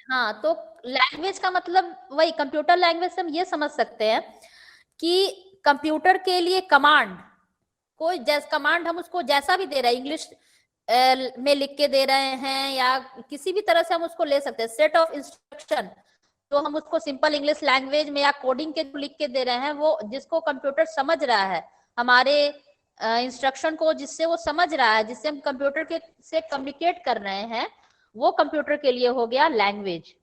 हाँ, तो लैंग्वेज का मतलब वही, कंप्यूटर लैंग्वेज से हम ये समझ सकते हैं कि कंप्यूटर के लिए कमांड, कोई जैस कमांड हम उसको जैसा भी दे रहे हैं, इंग्लिश में लिख के दे रहे हैं या किसी भी तरह से हम उसको ले सकते हैं, सेट ऑफ इंस्ट्रक्शन तो हम उसको सिंपल इंग्लिश लैंग्वेज में या कोडिंग के लिख के दे रहे हैं, वो जिसको कंप्यूटर समझ रहा है, हमारे इंस्ट्रक्शन को जिससे वो समझ रहा है, जिससे हम कंप्यूटर के से कम्युनिकेट कर रहे हैं, वो कंप्यूटर के लिए हो गया लैंग्वेज।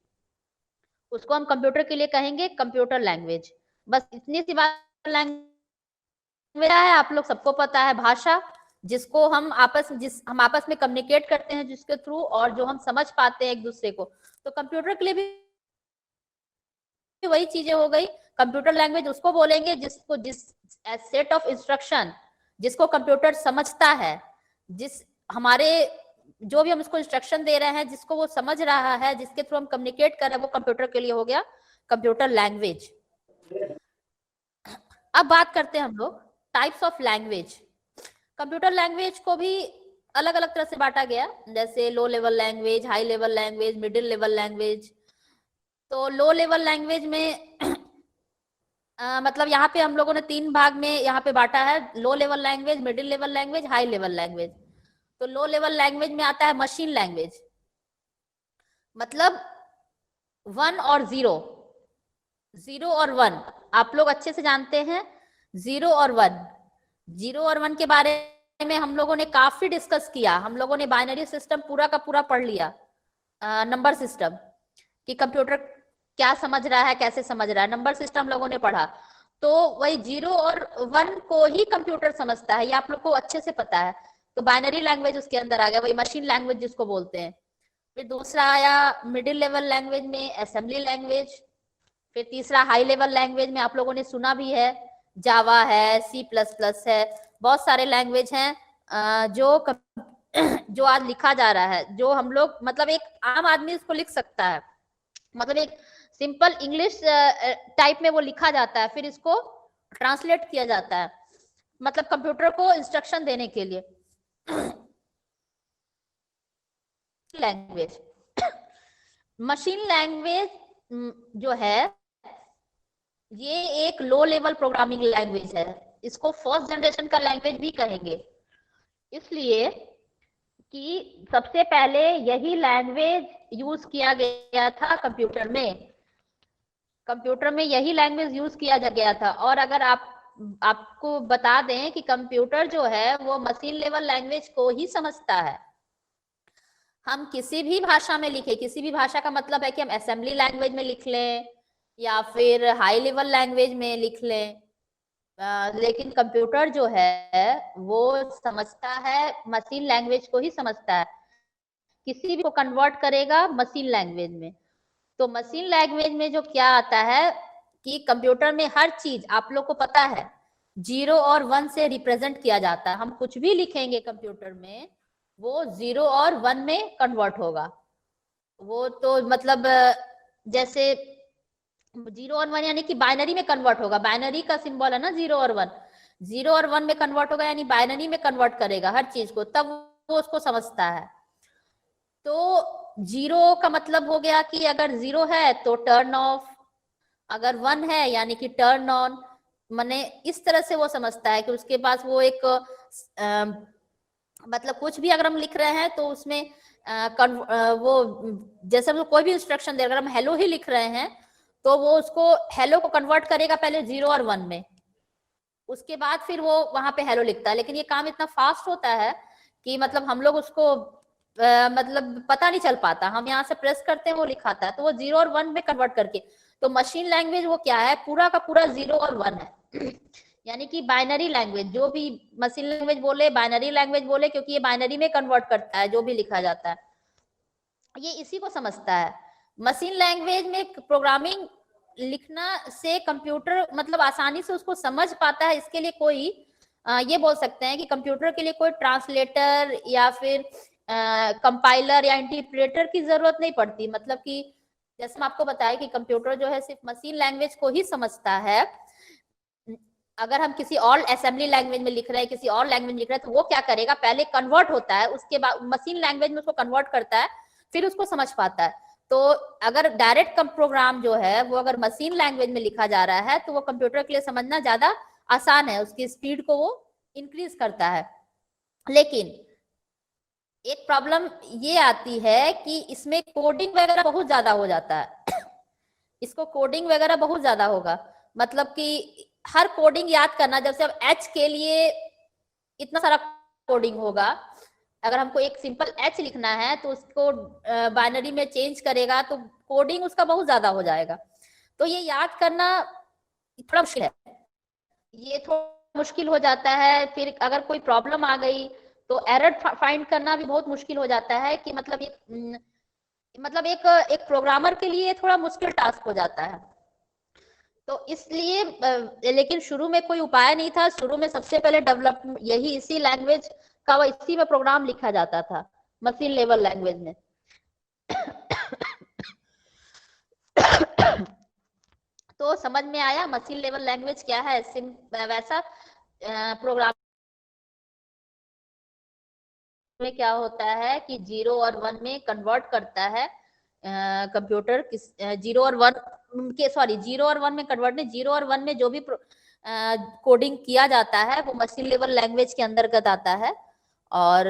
उसको हम कंप्यूटर के लिए कहेंगे कंप्यूटर लैंग्वेज। बस इतनी सी बात। लैंग्वेज है, आप लोग सबको पता है, भाषा जिसको हम आपस में कम्युनिकेट करते हैं जिसके थ्रू, और जो हम समझ पाते हैं एक दूसरे को। तो कंप्यूटर के लिए भी वही चीजें हो गई। कंप्यूटर लैंग्वेज उसको बोलेंगे जिसको जिस सेट ऑफ इंस्ट्रक्शन जिसको कंप्यूटर समझता है, जिस हमारे जो भी हम उसको इंस्ट्रक्शन दे रहे हैं जिसको वो समझ रहा है, जिसके थ्रू हम कम्युनिकेट कर रहे हैं, वो कंप्यूटर के लिए हो गया कंप्यूटर लैंग्वेज। अब बात करते हैं हम लोग types of language. Computer language को भी अलग अलग तरह से बांटा गया, जैसे लो level language, high level language, middle level language. तो लो लेवल लैंग्वेज में मतलब यहाँ पे हम लोगों ने 3 भाग में यहाँ पे बांटा है, low level language, middle level language, high level language. तो लो लेवल लैंग्वेज में आता है मशीन लैंग्वेज, मतलब 1 और 0, 0 और 1 आप लोग अच्छे से जानते हैं। 0 और 1, 0 और 1 के बारे में हम लोगों ने काफी डिस्कस किया। हम लोगों ने बाइनरी सिस्टम पूरा का पूरा पढ़ लिया, नंबर सिस्टम कि कंप्यूटर क्या समझ रहा है, कैसे समझ रहा है, नंबर सिस्टम लोगों ने पढ़ा। तो वही 0 और 1 को ही कंप्यूटर समझता है, ये आप लोग को अच्छे से पता है। तो बाइनरी लैंग्वेज उसके अंदर आ गया, वही मशीन लैंग्वेज जिसको बोलते हैं। फिर दूसरा आया मिडिल लेवल लैंग्वेज में असेंबली लैंग्वेज। फिर तीसरा हाई लेवल लैंग्वेज में आप लोगों ने सुना भी है, जावा है, C++ है, बहुत सारे लैंग्वेज हैं जो आज लिखा जा रहा है, जो हम लोग मतलब एक आम आदमी इसको लिख सकता है, मतलब एक सिंपल इंग्लिश टाइप में वो लिखा जाता है, फिर इसको ट्रांसलेट किया जाता है, मतलब कंप्यूटर को इंस्ट्रक्शन देने के लिए। लैंग्वेज, मशीन लैंग्वेज जो है ये एक लो लेवल प्रोग्रामिंग लैंग्वेज है, इसको फर्स्ट जनरेशन का लैंग्वेज भी कहेंगे, इसलिए कि सबसे पहले यही लैंग्वेज यूज किया गया था कंप्यूटर में। कंप्यूटर में यही लैंग्वेज यूज किया गया था। और अगर आपको बता दें कि कंप्यूटर जो है वो मशीन लेवल लैंग्वेज को ही समझता है। हम किसी भी भाषा में लिखे, किसी भी भाषा का मतलब है कि हम असेंबली लैंग्वेज में लिख लें या फिर हाई लेवल लैंग्वेज में लिख लें, लेकिन कंप्यूटर जो है वो समझता है, मशीन लैंग्वेज को ही समझता है, किसी भी को कन्वर्ट करेगा मशीन लैंग्वेज में। तो मशीन लैंग्वेज में जो क्या आता है कि कंप्यूटर में हर चीज आप लोग को पता है 0 और 1 से रिप्रेजेंट किया जाता है। हम कुछ भी लिखेंगे कंप्यूटर में वो 0 और 1 में कन्वर्ट होगा। वो तो मतलब जैसे 0 और 1 यानी कि बाइनरी में कन्वर्ट होगा, बाइनरी का सिंबल है ना 0 और 1, 0 और 1 में कन्वर्ट होगा, यानी बाइनरी में कन्वर्ट करेगा हर चीज को, तब वो उसको समझता है। तो 0 का मतलब हो गया कि अगर 0 है तो टर्न ऑफ, अगर 1 है यानी कि टर्न ऑन, माने इस तरह से वो समझता है कि उसके पास वो एक मतलब कुछ भी अगर हम लिख रहे हैं तो उसमें वो जैसे हम कोई भी इंस्ट्रक्शन दे, अगर हम हेलो ही लिख रहे हैं तो वो उसको हेलो को कन्वर्ट करेगा पहले 0 और 1 में, उसके बाद फिर वो वहां पे हेलो लिखता है। लेकिन ये काम इतना फास्ट होता है कि मतलब हम लोग उसको मतलब पता नहीं चल पाता, हम यहाँ से प्रेस करते हैं वो लिखाता है, तो वो 0 और 1 में कन्वर्ट करके। तो मशीन लैंग्वेज वो क्या है, पूरा का पूरा 0 और 1 है यानी कि बाइनरी लैंग्वेज, जो भी मशीन लैंग्वेज बोले बाइनरी लैंग्वेज बोले, क्योंकि ये बाइनरी में कन्वर्ट करता है जो भी लिखा जाता है, ये इसी को समझता है। मशीन लैंग्वेज में प्रोग्रामिंग लिखना से कंप्यूटर मतलब आसानी से उसको समझ पाता है। इसके लिए कोई ये बोल सकते हैं कि कंप्यूटर के लिए कोई ट्रांसलेटर या फिर कंपाइलर या इंटरप्रेटर की जरूरत नहीं पड़ती। मतलब कि जैसे मैं आपको बताया कि कंप्यूटर जो है सिर्फ मशीन लैंग्वेज को ही समझता है। अगर हम किसी और असेंबली लैंग्वेज में लिख रहे हैं, किसी और लैंग्वेज में लिख रहे हैं, तो वो क्या करेगा, पहले कन्वर्ट होता है, उसके बाद मशीन लैंग्वेज में उसको कन्वर्ट करता है, फिर उसको समझ पाता है। तो अगर डायरेक्ट प्रोग्राम जो है वो अगर मशीन लैंग्वेज में लिखा जा रहा है तो वो कंप्यूटर के लिए समझना ज्यादा आसान है, उसकी स्पीड को वो इंक्रीज करता है। लेकिन एक प्रॉब्लम ये आती है कि इसमें कोडिंग वगैरह बहुत ज्यादा हो जाता है। इसको कोडिंग वगैरह बहुत ज्यादा होगा, मतलब कि हर कोडिंग याद करना, जैसे अब एच के लिए इतना सारा कोडिंग होगा, अगर हमको एक सिंपल एच लिखना है तो उसको बाइनरी में चेंज करेगा तो कोडिंग उसका बहुत ज्यादा हो जाएगा। तो ये याद करना थोड़ा मुश्किल है, ये थोड़ा मुश्किल हो जाता है। फिर अगर कोई प्रॉब्लम आ गई तो एरर फाइंड करना भी बहुत मुश्किल हो जाता है, कि मतलब एक एक प्रोग्रामर के लिए थोड़ा मुश्किल टास्क हो जाता है। तो इसलिए लेकिन शुरू में कोई उपाय नहीं था, शुरू में सबसे पहले डेवलप यही इसी लैंग्वेज का, इसी में प्रोग्राम लिखा जाता था, मशीन लेवल लैंग्वेज में। तो समझ में आया मशीन लेवल लैंग्वेज क्या है। वैसा प्रोग्राम में क्या होता है कि 0 और 1 में कन्वर्ट करता है कंप्यूटर, किस 0 और 1 के, सॉरी 0 और 1 में कन्वर्ट नहीं, 0 और 1 में जो भी कोडिंग किया जाता है वो मशीन लेवल लैंग्वेज के अंतर्गत आता है। और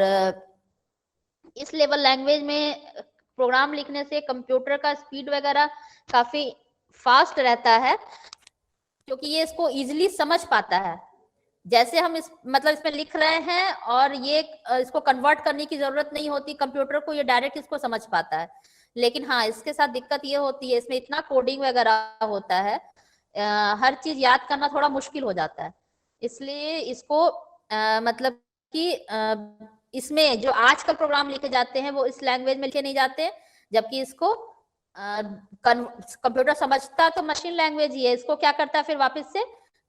इस लेवल लैंग्वेज में प्रोग्राम लिखने से कंप्यूटर का स्पीड वगैरह काफी फास्ट रहता है, क्योंकि ये इसको इजीली समझ पाता है। जैसे हम इसमें लिख रहे हैं और ये इसको कन्वर्ट करने की जरूरत नहीं होती कंप्यूटर को, ये डायरेक्ट इसको समझ पाता है। लेकिन हाँ, इसके साथ दिक्कत ये होती है, इसमें इतना कोडिंग वगैरह होता है, हर चीज याद करना थोड़ा मुश्किल हो जाता है। इसलिए इसको मतलब कि इसमें जो आजकल प्रोग्राम लिखे जाते हैं वो इस लैंग्वेज में लिखे नहीं जाते, जबकि इसको कंप्यूटर समझता तो मशीन लैंग्वेज ही है, इसको क्या करता है फिर वापस से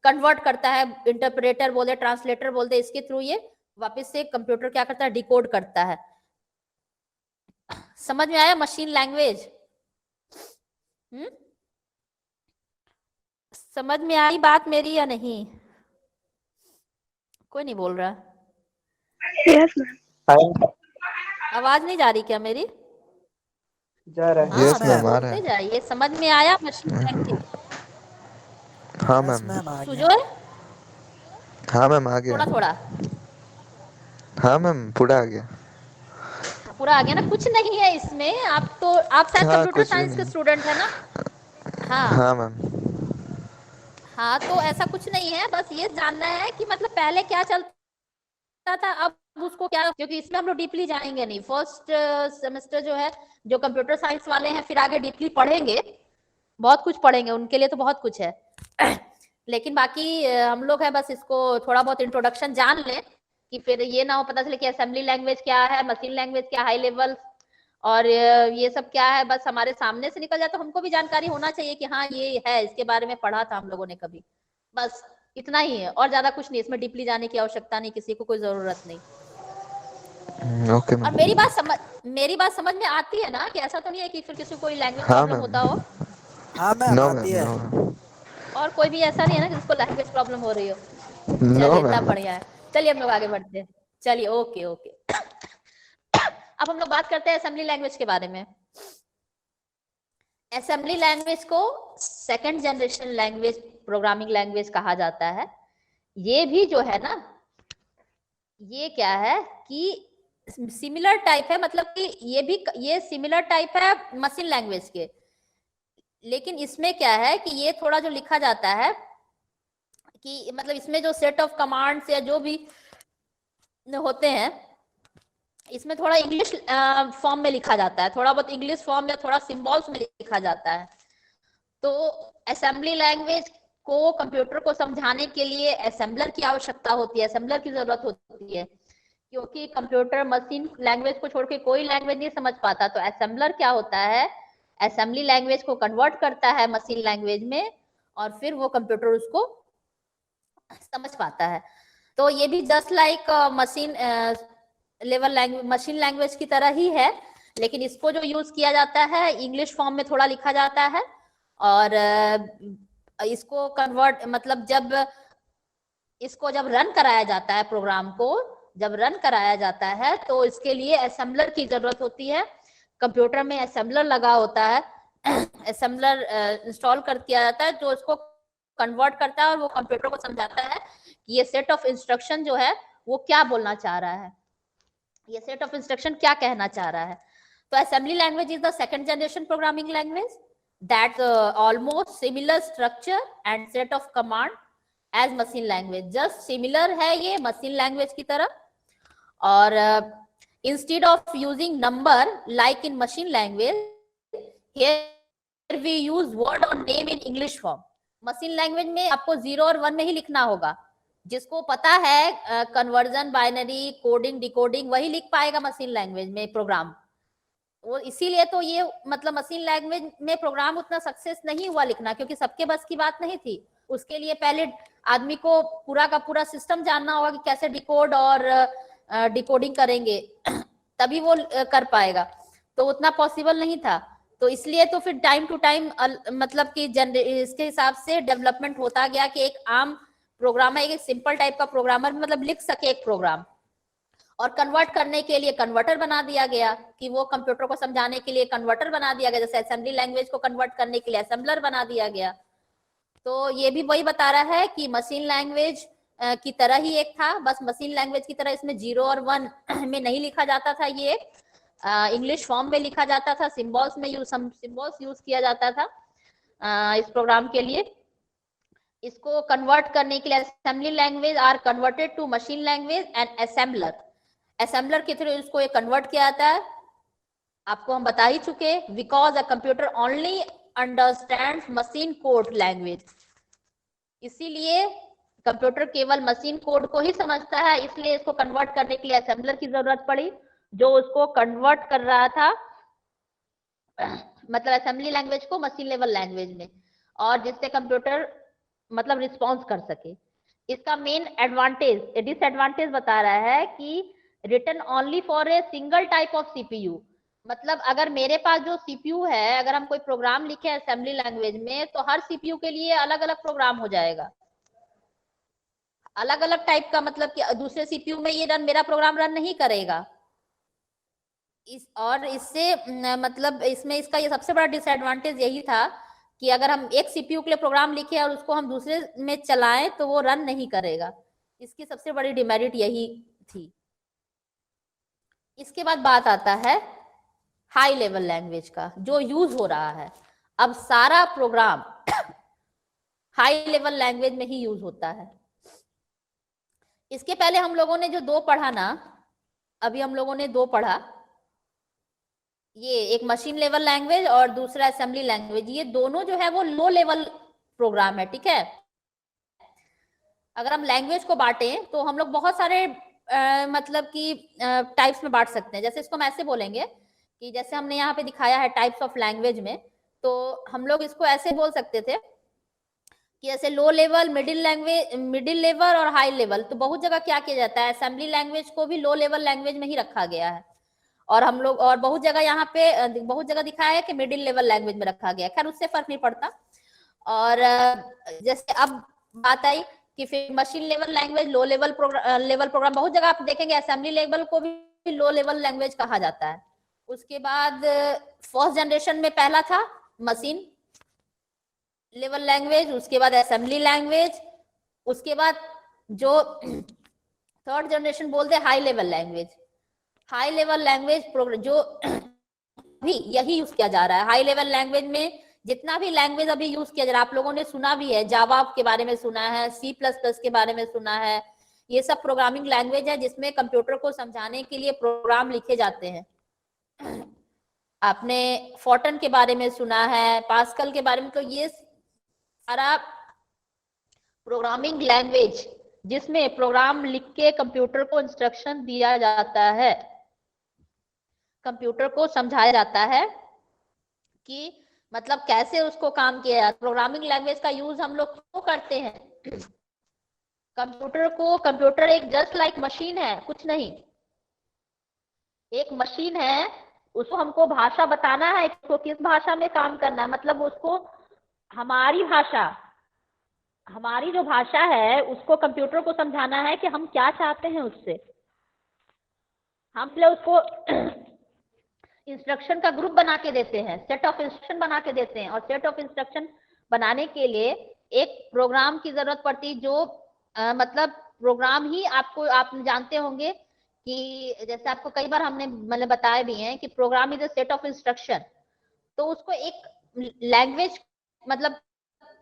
कन्वर्ट करता है, इंटरप्रेटर बोलते, ट्रांसलेटर बोलते, इसके थ्रू ये वापस से कंप्यूटर क्या करता है, डिकोड करता है। समझ में आया मशीन लैंग्वेज? समझ में आई बात मेरी या नहीं? कोई नहीं बोल रहा। Yes ma'am. आवाज नहीं जा रही क्या मेरी? जा रहा है। यस मैम, आ रहा बोलते है। जाइए। समझ में आया मशीन लैंग्वेज? हाँ यस मैम। मैम, आ गया। सुजोय हाँ मैम, आ गया। थोड़ा थोड़ा हाँ मैम, पूरा आ गया। पूरा आ गया ना? कुछ नहीं है इसमें। आप शायद हाँ, कंप्यूटर कुछ भी साइंस के नहीं। स्टूडेंट है ना? हाँ हाँ मैम। हाँ, तो ऐसा कुछ नहीं है, बस ये जानना है कि मतलब पहले क्या चलता था, अब उसको क्या, क्योंकि इसमें हम लोग डीपली जाएंगे नहीं। फर्स्ट सेमेस्टर जो है, जो कंप्यूटर साइंस वाले हैं फिर आगे डीपली पढ़ेंगे, बहुत कुछ पढ़ेंगे, उनके लिए तो बहुत कुछ है। लेकिन बाकी हम लोग है बस इसको थोड़ा बहुत इंट्रोडक्शन जान लें, कि फिर ये ना हो पता चले कि असेंबली लैंग्वेज क्या है, मशीन लैंग्वेज क्या, हाई लेवल और ये सब क्या है, बस हमारे सामने से निकल जाए तो हमको भी जानकारी होना चाहिए कि हाँ ये है, इसके बारे में पढ़ा था हम लोगों ने कभी। बस इतना ही है, और ज्यादा कुछ नहीं, इसमें डीपली जाने की आवश्यकता नहीं, किसी को कोई जरूरत नहीं। ओके और मैम। मेरी बात समझ में आती है ना? कि ऐसा तो नहीं है कि फिर किसी को कोई लैंग्वेज हाँ प्रॉब्लम मैम। होता हो? हाँ मैम, नो आती मैम, है। No ma'am. और कोई भी ऐसा नहीं है ना कि जिसको लैंग्वेज प्रॉब्लम हो रही हो? नो चलिए, तब मैम। बढ़िया है। चलिए हम लोग आगे बढ़ते हैं। चलिए, ओके ओके। अब हम लोग बात करते हैं असेंबली लैंग्वेज के बारे में। असेंबली लैंग्वेज को second generation language, programming language कहा जाता है। ये भी जो है ना, ये क्या है कि सिमिलर टाइप है, मतलब कि ये सिमिलर टाइप है मशीन लैंग्वेज के। लेकिन इसमें क्या है कि ये थोड़ा जो लिखा जाता है कि मतलब इसमें जो सेट ऑफ कमांड्स या जो भी होते हैं, इसमें थोड़ा इंग्लिश फॉर्म में लिखा जाता है, थोड़ा बहुत इंग्लिश फॉर्म या थोड़ा सिंबल्स में लिखा जाता है। तो असेंबली लैंग्वेज को कंप्यूटर को समझाने के लिए असेंबलर की आवश्यकता होती है, असेंबलर की जरूरत होती है, क्योंकि कंप्यूटर मशीन लैंग्वेज को छोड़ के कोई लैंग्वेज नहीं समझ पाता। तो असेंबलर क्या होता है, असेंबली लैंग्वेज को कन्वर्ट करता है मशीन लैंग्वेज में, और फिर वो कंप्यूटर उसको समझ पाता है। तो ये भी just like machine level language, machine language की तरह ही है, लेकिन इसको जो यूज किया जाता है इंग्लिश फॉर्म में थोड़ा लिखा जाता है, और इसको कन्वर्ट मतलब इसको जब रन कराया जाता है, प्रोग्राम को जब रन कराया जाता है तो इसके लिए असेंबलर की जरूरत होती है। कंप्यूटर में असेंबलर लगा होता है, असेंबलर इंस्टॉल कर दिया जाता है जो उसको कन्वर्ट करता है और वो कंप्यूटर को समझाता है कि ये सेट ऑफ इंस्ट्रक्शन जो है वो क्या बोलना चाह रहा है, ये सेट ऑफ इंस्ट्रक्शन क्या कहना चाह रहा है। तो assembly language is the second generation programming language that almost similar structure and set of command as machine language, just similar है ये मशीन लैंग्वेज की तरह। और instead of using number like in machine language here we use word और name in English form. Machine language में आपको 0 और 1 में ही लिखना होगा, जिसको पता है कन्वर्जन, बाइनरी, कोडिंग, डिकोडिंग, वही लिख पाएगा मशीन लैंग्वेज में प्रोग्राम। वो इसीलिए तो ये मतलब मशीन लैंग्वेज में प्रोग्राम उतना सक्सेस नहीं हुआ लिखना, क्योंकि सबके बस की बात नहीं थी। उसके लिए पहले आदमी को पूरा का पूरा सिस्टम जानना होगा कि कैसे डिकोड और डिकोडिंग करेंगे तभी वो कर पाएगा, तो उतना पॉसिबल नहीं था। तो इसलिए तो फिर टाइम टू टाइम मतलब कि इसके हिसाब से डेवलपमेंट होता गया कि एक आम प्रोग्रामर, एक सिंपल टाइप का प्रोग्रामर मतलब लिख सके एक प्रोग्राम, और कन्वर्ट करने के लिए कन्वर्टर बना दिया गया कि वो कंप्यूटर को समझाने के लिए कन्वर्टर बना दिया गया, जैसे असेंबली लैंग्वेज को कन्वर्ट करने के लिए असेंबलर बना दिया गया। तो ये भी वही बता रहा है कि मशीन लैंग्वेज की तरह ही एक था, बस मशीन लैंग्वेज की तरह इसमें 0 और 1 में नहीं लिखा जाता था, ये इंग्लिश फॉर्म में लिखा जाता था, सिंबल्स में सिंबल्स यूज किया जाता था इस प्रोग्राम के लिए। इसको कन्वर्ट करने के लिए assembly language are converted to machine language and assembler के थ्रू इसको ये कन्वर्ट किया जाता है। आपको हम बता ही चुके, because a computer only understands machine code language, इसीलिए कंप्यूटर केवल मशीन कोड को ही समझता है, इसलिए इसको कन्वर्ट करने के लिए असेंबलर की जरूरत पड़ी जो उसको कन्वर्ट कर रहा था मतलब असेंबली लैंग्वेज को मशीन लेवल लैंग्वेज में, और जिससे कंप्यूटर मतलब रिस्पॉन्स कर सके। इसका मेन एडवांटेज डिसएडवांटेज बता रहा है कि written only for a single type of CPU, मतलब अगर मेरे पास जो सीपीयू है, अगर हम कोई प्रोग्राम लिखे असेंबली लैंग्वेज में तो हर सीपीयू के लिए अलग अलग प्रोग्राम हो जाएगा, अलग अलग टाइप का, मतलब कि दूसरे सीपीयू में ये मेरा प्रोग्राम रन नहीं करेगा। और इससे मतलब इसमें इसका ये सबसे बड़ा डिसएडवांटेज यही था कि अगर हम एक सीपीयू के लिए प्रोग्राम लिखे और उसको हम दूसरे में चलाएं तो वो रन नहीं करेगा, इसकी सबसे बड़ी डिमेरिट यही थी। इसके बाद बात आता है हाई लेवल लैंग्वेज का जो यूज हो रहा है। अब सारा प्रोग्राम हाई लेवल लैंग्वेज में ही यूज होता है। इसके पहले हम लोगों ने जो 2 पढ़ा ना, अभी हम लोगों ने 2 पढ़ा, ये एक मशीन लेवल लैंग्वेज और दूसरा असेंबली लैंग्वेज, ये दोनों जो है वो लो लेवल प्रोग्राम है, ठीक है। अगर हम लैंग्वेज को बांटे तो हम लोग बहुत सारे मतलब कि टाइप्स में बांट सकते हैं। जैसे इसको हम ऐसे बोलेंगे कि जैसे हमने यहाँ पे दिखाया है टाइप्स ऑफ लैंग्वेज में, तो हम लोग इसको ऐसे बोल सकते थे कि ऐसे लो लेवल, मिडिल लेवल और हाई लेवल। तो बहुत जगह क्या किया जाता है, असेंबली लैंग्वेज को भी लो लेवल लैंग्वेज में ही रखा गया है, और हम लोग और बहुत जगह यहाँ पे बहुत जगह दिखाया है कि मिडिल लेवल लैंग्वेज में रखा गया है। खैर उससे फर्क नहीं पड़ता। और जैसे अब बात आई कि फिर machine level language, low level program, बहुत जगह आप देखेंगे असेंबली लेवल को भी लो लेवल लैंग्वेज कहा जाता है। उसके बाद फर्स्ट जनरेशन में पहला था मशीन लेवल लैंग्वेज, उसके बाद असेंबली लैंग्वेज, उसके बाद जो थर्ड जनरेशन बोलते हैं high level language. High level language जो भी यही यूज किया जा रहा है। हाई लेवल लैंग्वेज में जितना भी लैंग्वेज अभी यूज किया जा रहा है, आप लोगों ने सुना भी है, जावा के बारे में सुना है, C++ के बारे में सुना है, ये सब प्रोग्रामिंग लैंग्वेज है जिसमें कंप्यूटर को समझाने के लिए प्रोग्राम लिखे जाते हैं। आपने फोर्टन के बारे में सुना है, पास्कल के बारे में, तो ये सारा प्रोग्रामिंग लैंग्वेज जिसमें प्रोग्राम लिख के कंप्यूटर को इंस्ट्रक्शन दिया जाता है, कंप्यूटर को समझाया जाता है कि मतलब कैसे उसको काम किया जाता है। प्रोग्रामिंग लैंग्वेज का यूज हम लोग क्यों करते हैं? कंप्यूटर एक जस्ट लाइक मशीन है, कुछ नहीं, एक मशीन है, उसको हमको भाषा बताना है, उसको किस भाषा में काम करना है, मतलब उसको हमारी भाषा, हमारी जो भाषा है उसको कंप्यूटर को समझाना है कि हम क्या चाहते हैं उससे। हम उसको इंस्ट्रक्शन का ग्रुप बना के देते हैं, सेट ऑफ इंस्ट्रक्शन बना के देते हैं, और सेट ऑफ इंस्ट्रक्शन बनाने के लिए एक प्रोग्राम की जरूरत पड़ती, जो मतलब प्रोग्राम ही आपको, आप जानते होंगे कि जैसे आपको कई बार हमने मतलब बताया भी है कि program is a set of instruction. तो उसको एक लैंग्वेज मतलब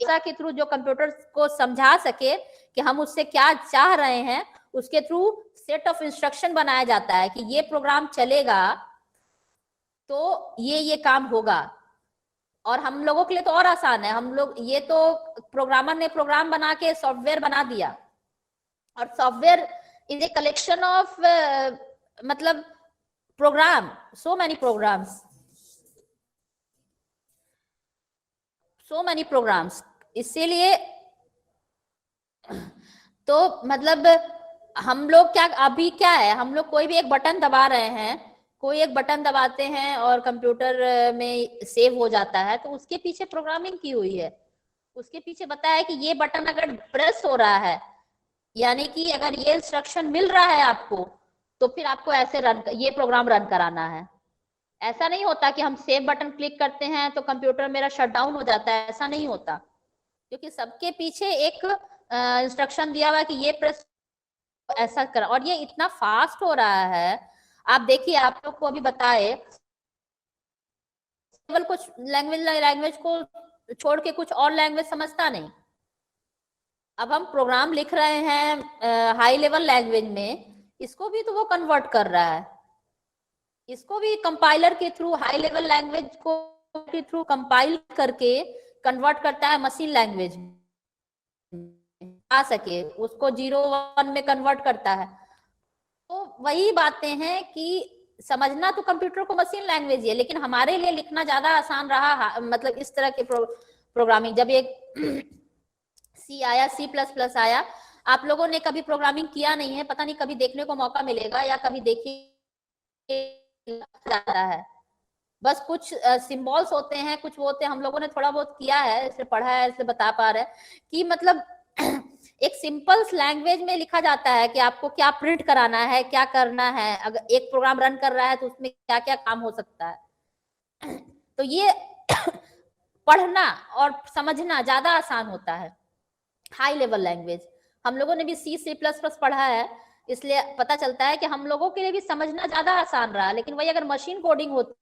के थ्रू जो कंप्यूटर को समझा सके कि हम उससे क्या चाह रहे हैं, उसके थ्रू सेट ऑफ इंस्ट्रक्शन बनाया जाता है कि ये प्रोग्राम चलेगा तो ये काम होगा। और हम लोगों के लिए तो और आसान है, हम लोग ये तो प्रोग्रामर ने प्रोग्राम बना के सॉफ्टवेयर बना दिया, और software is a collection of मतलब प्रोग्राम, सो मैनी प्रोग्राम्स। इसीलिए तो मतलब हम लोग क्या, अभी क्या है, हम लोग कोई भी एक बटन दबा रहे हैं, कोई एक बटन दबाते हैं और कंप्यूटर में सेव हो जाता है, तो उसके पीछे प्रोग्रामिंग की हुई है, उसके पीछे बताया है कि ये बटन अगर प्रेस हो रहा है, यानी कि अगर ये इंस्ट्रक्शन मिल रहा है आपको, तो फिर आपको ऐसे ये प्रोग्राम रन कराना है। ऐसा नहीं होता कि हम सेव बटन क्लिक करते हैं तो कंप्यूटर मेरा शट डाउन हो जाता है, ऐसा नहीं होता, क्योंकि सबके पीछे एक इंस्ट्रक्शन दिया हुआ है कि ये प्रेस ऐसा कर। और ये इतना फास्ट हो रहा है, आप देखिए, आप लोग को अभी बताए, केवल कुछ लैंग्वेज को छोड़ के कुछ और लैंग्वेज समझता नहीं। अब हम प्रोग्राम लिख रहे हैं हाई लेवल लैंग्वेज में, इसको भी तो वो कन्वर्ट कर रहा है, इसको भी कंपाइलर के थ्रू हाई लेवल लैंग्वेज को के थ्रू कंपाइल करके कन्वर्ट करता है मशीन लैंग्वेज आ सके, उसको 0-1 में कन्वर्ट करता है। तो वही बातें हैं कि समझना तो कंप्यूटर को मशीन लैंग्वेज है, लेकिन हमारे लिए लिखना ज्यादा आसान रहा, मतलब इस तरह के प्रोग्रामिंग। जब एक सी आया, C++ आया, आप लोगों ने कभी प्रोग्रामिंग किया नहीं है, पता नहीं कभी देखने को मौका मिलेगा या कभी देखिए जाता है, बस कुछ सिंबल्स होते हैं, कुछ वो होते हैं, हम लोगों ने थोड़ा बहुत किया है, इससे पढ़ा है, इससे बता पा रहे हैं कि मतलब एक सिंपल लैंग्वेज में लिखा जाता है कि आपको क्या प्रिंट कराना है, क्या करना है, अगर एक प्रोग्राम रन कर रहा है तो उसमें क्या क्या काम हो सकता है। तो ये पढ़ना और समझना ज्यादा आसान होता है हाई लेवल लैंग्वेज। हम लोगों ने भी C++ पढ़ा है, इसलिए पता चलता है कि हम लोगों के लिए भी समझना ज्यादा आसान रहा। लेकिन वही अगर मशीन कोडिंग होती,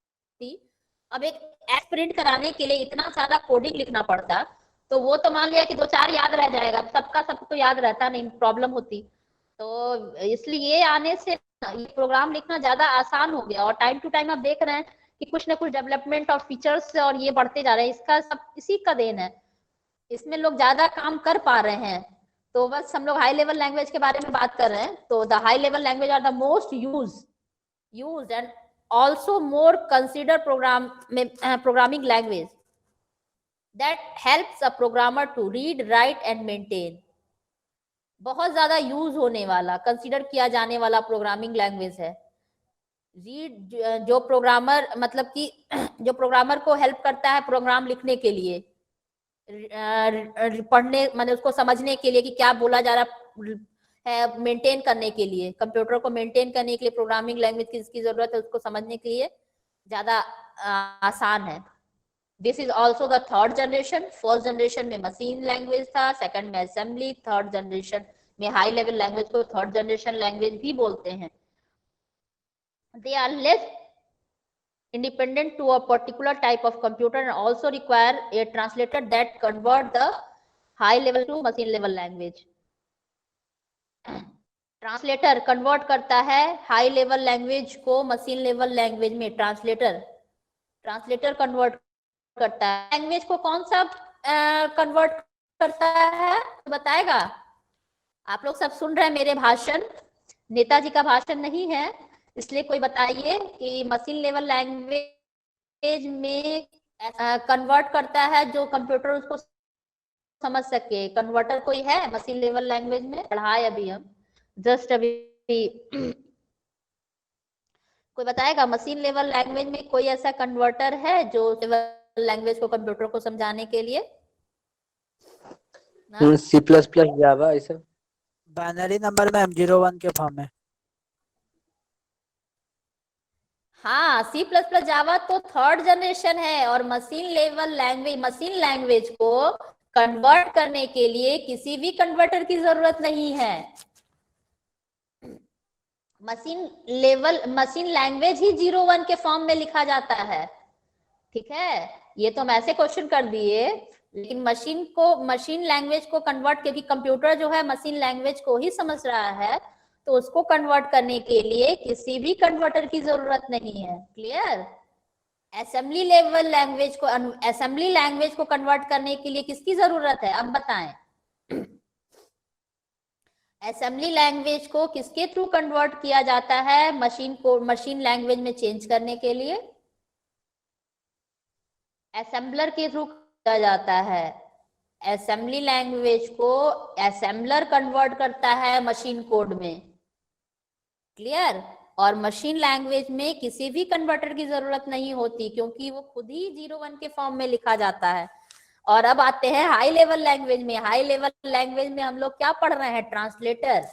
अब एक ऐप प्रिंट कराने के लिए इतना ज्यादा कोडिंग लिखना पड़ता, तो वो तो मान लिया कि 2-4 याद रह जाएगा, सबका सब तो याद रहता नहीं, प्रॉब्लम होती। तो इसलिए ये आने से ये प्रोग्राम लिखना ज्यादा आसान हो गया, और टाइम टू टाइम आप देख रहे हैं कि कुछ ना कुछ डेवलपमेंट और फीचर्स और ये बढ़ते जा रहे हैं, इसका सब इसी का देन है, इसमें लोग ज्यादा काम कर पा रहे हैं। तो बस हम लोग हाई लेवल लैंग्वेज के बारे में बात कर रहे हैं, तो the high level language are the most used and also more considered programming language that helps a programmer to read, write and maintain। बहुत ज्यादा यूज होने वाला, कंसिडर किया जाने वाला प्रोग्रामिंग लैंग्वेज है। रीड जो प्रोग्रामर मतलब कि जो प्रोग्रामर को हेल्प करता है प्रोग्राम लिखने के लिए, पढ़ने मतलब उसको समझने के लिए कि क्या बोला जा रहा है, मेंटेन करने के लिए, कंप्यूटर को मेंटेन करने के लिए प्रोग्रामिंग लैंग्वेज किसकी जरूरत है, उसको समझने के लिए ज्यादा आसान है। This is also the third generation. First generation में मशीन लैंग्वेज था, सेकंड में असेंबली, थर्ड जनरेशन में हाई लेवल लैंग्वेज को थर्ड जनरेशन लैंग्वेज भी बोलते हैं। They are less independent to a particular type of computer and also require a translator that convert the high level to machine level language। Translator convert करता है high level language को machine level language में। Translator convert करता है language को, कौन सा convert करता है बताएगा? आप लोग सब सुन रहे हैं मेरे भाषण, नेताजी का भाषण नहीं है, इसलिए कोई बताइए कि मशीन लेवल लैंग्वेज में कन्वर्ट करता है जो कंप्यूटर उसको समझ सके। कन्वर्टर कोई है मशीन लेवल लैंग्वेज में? पढ़ाए अभी हम जस्ट अभी कोई बताएगा मशीन लेवल लैंग्वेज में कोई ऐसा कन्वर्टर है जो लेवल लैंग्वेज को कंप्यूटर को समझाने के लिए? C++ जावा ऐसा बाइनरी नंबर में 0-1 के फॉर्म में। हाँ, सी प्लस प्लस जावा तो थर्ड जनरेशन है, और मशीन लैंग्वेज को कन्वर्ट करने के लिए किसी भी कन्वर्टर की जरूरत नहीं है। मशीन लैंग्वेज ही 0 1 के फॉर्म में लिखा जाता है। ठीक है, ये तो हम ऐसे क्वेश्चन कर दिए, लेकिन मशीन लैंग्वेज को कन्वर्ट, क्योंकि कंप्यूटर जो है मशीन लैंग्वेज को ही समझ रहा है, तो उसको कन्वर्ट करने के लिए किसी भी कन्वर्टर की जरूरत नहीं है। क्लियर? असेंबली लैंग्वेज को कन्वर्ट करने के लिए किसकी जरूरत है, अब बताएं। असेंबली लैंग्वेज को किसके थ्रू कन्वर्ट किया जाता है मशीन लैंग्वेज में चेंज करने के लिए? असेंबलर के थ्रू किया जाता है। असेंबली लैंग्वेज को असेंबलर कन्वर्ट करता है मशीन कोड में। क्लियर? और मशीन लैंग्वेज में किसी भी कन्वर्टर की जरूरत नहीं होती, क्योंकि वो खुद ही 0 1 के फॉर्म में लिखा जाता है। और अब आते हैं हाई लेवल लैंग्वेज में। हाई लेवल लैंग्वेज में हम लोग क्या पढ़ रहे हैं? ट्रांसलेटर।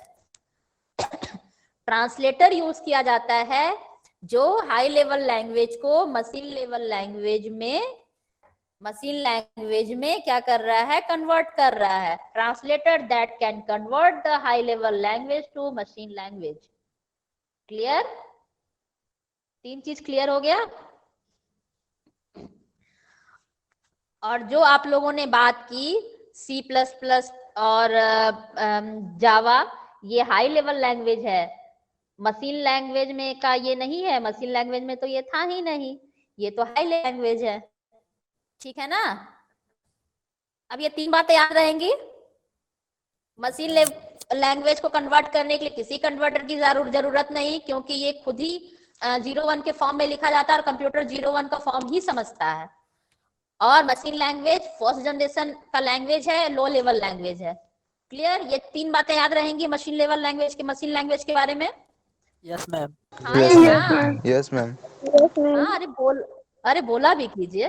ट्रांसलेटर यूज किया जाता है, जो हाई लेवल लैंग्वेज को मशीन लैंग्वेज में क्या कर रहा है? कन्वर्ट कर रहा है। Translator that can convert the high level language to machine language. Clear? 3 चीज क्लियर हो गया। और जो आप लोगों ने बात की सी प्लस प्लस और जावा, ये हाई लेवल लैंग्वेज है। मशीन लैंग्वेज में का ये नहीं है, मशीन लैंग्वेज में तो ये था ही नहीं, ये तो हाई लैंग्वेज है। ठीक है ना? अब ये 3 बातें याद रहेंगी। मशीन लैंग्वेज को कन्वर्ट करने के लिए किसी कन्वर्टर की जरूरत नहीं, क्योंकि ये खुद ही 0 1 के फॉर्म में लिखा जाता है, और कंप्यूटर 0 1 का फॉर्म ही समझता है। और मशीन लैंग्वेज फर्स्ट जनरेशन का लैंग्वेज है, लो लेवल लैंग्वेज है। क्लियर? ये 3 बातें याद रहेंगी मशीन लैंग्वेज के बारे में। Yes ma'am. हाँ या ना? Yes ma'am. हाँ, अरे बोला भी कीजिए।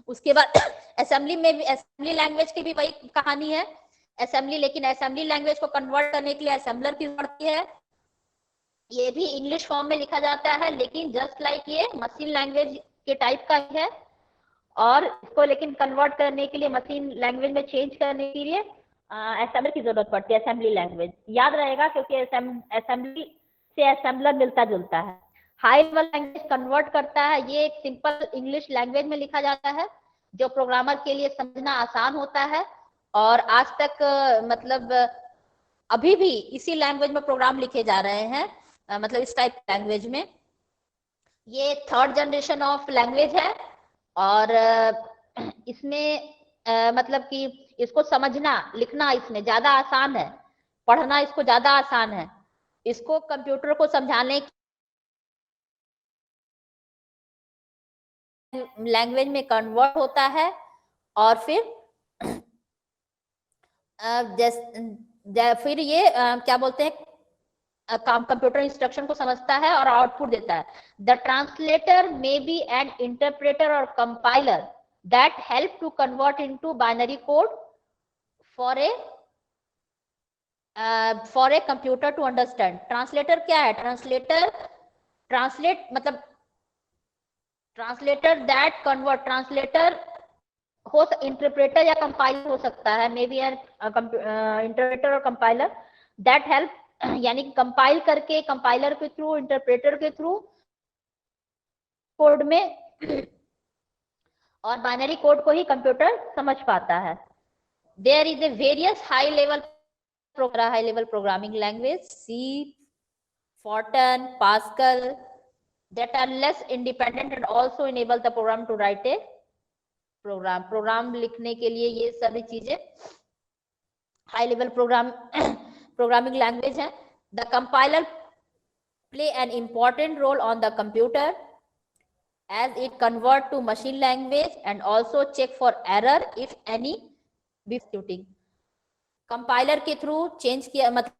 उसके बाद असेंबली लैंग्वेज की भी वही कहानी है। लेकिन असेंबली लैंग्वेज को कन्वर्ट करने के लिए असेंबलर की जरूरत है। ये भी इंग्लिश फॉर्म में लिखा जाता है, लेकिन जस्ट लाइक ये मशीन लैंग्वेज के टाइप का ही है। और इसको लेकिन कन्वर्ट करने के लिए, मशीन लैंग्वेज में चेंज करने के लिए असेंबलर की जरूरत पड़ती है। असेंबली लैंग्वेज याद रहेगा, क्योंकि असेंबली से असेंबलर मिलता जुलता है। हाई लेवल लैंग्वेज कन्वर्ट करता है, ये एक सिंपल इंग्लिश लैंग्वेज में लिखा जाता है, जो प्रोग्रामर के लिए समझना आसान होता है। और आज तक मतलब अभी भी इसी लैंग्वेज में प्रोग्राम लिखे जा रहे हैं, मतलब इस टाइप लैंग्वेज में। ये थर्ड जनरेशन ऑफ लैंग्वेज है, और इसमें मतलब कि इसको समझना लिखना इसमें ज्यादा आसान है, पढ़ना इसको ज्यादा आसान है। इसको कंप्यूटर को समझाने लैंग्वेज में कन्वर्ट होता है, और फिर फिर ये क्या बोलते हैं, कंप्यूटर इंस्ट्रक्शन को समझता है और आउटपुट देता है। The translator may be an interpreter और compiler that help to convert into binary code for a computer to understand. Translator क्या है? ट्रांसलेटर दैट कन्वर्ट, ट्रांसलेटर हो इंटरप्रेटर या कंपाइलर हो सकता है, मे बी एन इंटरप्रेटर और कंपाइलर दैट हेल्प, यानी कंपाइल करके कंपाइलर के थ्रू, इंटरप्रेटर के थ्रू कोड में, और बाइनरी कोड को ही कंप्यूटर समझ पाता है। There is a various high level programming language, C, Fortran, Pascal, that are less independent and also enable the program to write a program लिखने के लिए ये सभी चीजें हाई लेवल प्रोग्रामिंग लैंग्वेज है। The compiler play an important role on the computer as it convert to machine language and also check for error if any executing। Compiler के through change किया, मतलब